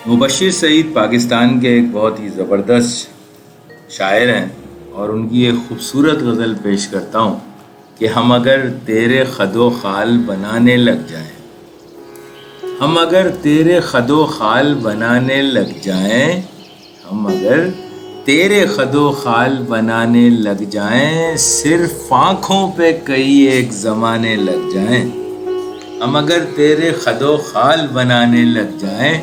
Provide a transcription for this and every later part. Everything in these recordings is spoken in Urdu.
مبشر سعید پاکستان کے ایک بہت ہی زبردست شاعر ہیں اور ان کی ایک خوبصورت غزل پیش کرتا ہوں کہ ہم اگر تیرے خد و خال بنانے لگ جائیں، ہم اگر تیرے خد و خال بنانے لگ جائیں، ہم اگر تیرے خد و خال بنانے لگ جائیں، صرف آنکھوں پہ کئی ایک زمانے لگ جائیں، ہم اگر تیرے خد و خال بنانے لگ جائیں،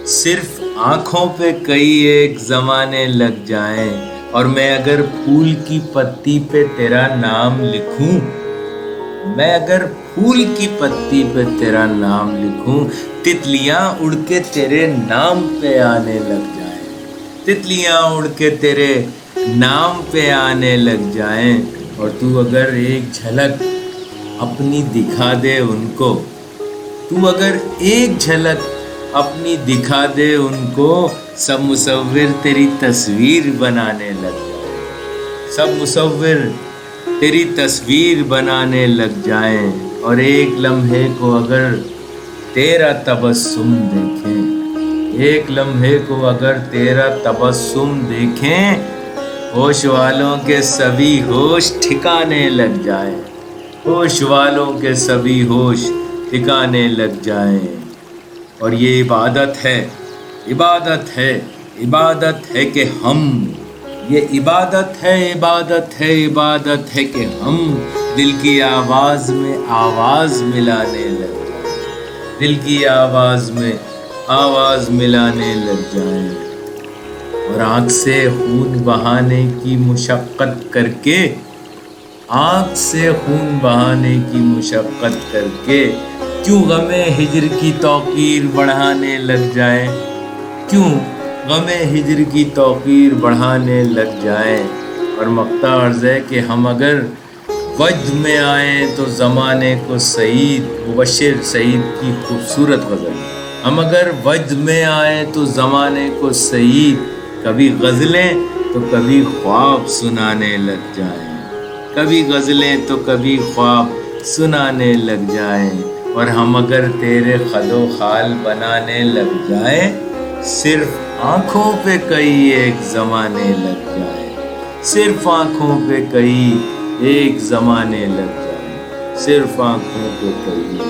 صرف آنکھوں پہ کئی ایک زمانے لگ جائیں، اور میں اگر پھول کی پتی پہ تیرا نام لکھوں، میں اگر پھول کی پتی پہ تیرا نام لکھوں، تتلیاں اڑ کے تیرے نام پہ آنے لگ جائیں، تتلیاں اڑ کے تیرے نام پہ آنے لگ جائیں، اور تو اگر ایک جھلک اپنی دکھا دے ان کو، تو اگر ایک جھلک اپنی دکھا دے ان کو، سب مصور تیری تصویر بنانے لگ جائیں، سب مصور تیری تصویر بنانے لگ جائیں، اور ایک لمحے کو اگر تیرا تبسم دیکھیں، ایک لمحے کو اگر تیرا تبسم دیکھیں، ہوش والوں کے سبھی ہوش ٹھکانے لگ جائیں، ہوش والوں کے سبھی ہوش ٹھکانے لگ جائیں، اور یہ عبادت ہے، عبادت ہے، عبادت ہے کہ ہم، یہ عبادت ہے، عبادت ہے، عبادت ہے کہ ہم دل کی آواز میں آواز ملانے لگ جائیں، دل کی آواز میں آواز ملانے لگ جائیں، اور آنکھ سے خون بہانے کی مشقت کر کے، آنکھ سے خون بہانے کی مشقت کر کے، کیوں غم ہجر کی توقیر بڑھانے لگ جائیں، کیوں غم ہجر کی توقیر بڑھانے لگ جائیں، اور مقطع عرض ہے کہ ہم اگر وجد میں آئیں تو زمانے کو سعید، مبشر سعید کی خوبصورت غزل، ہم اگر وجد میں آئیں تو زمانے کو سعید، کبھی غزلیں تو کبھی خواب سنانے لگ جائیں، کبھی غزلیں تو کبھی خواب سنانے لگ جائیں، اور ہم اگر تیرے خد و خال بنانے لگ جائیں، صرف آنکھوں پہ کئی ایک زمانے لگ جائیں، صرف آنکھوں پہ کئی ایک زمانے لگ جائیں، صرف آنکھوں پہ کئی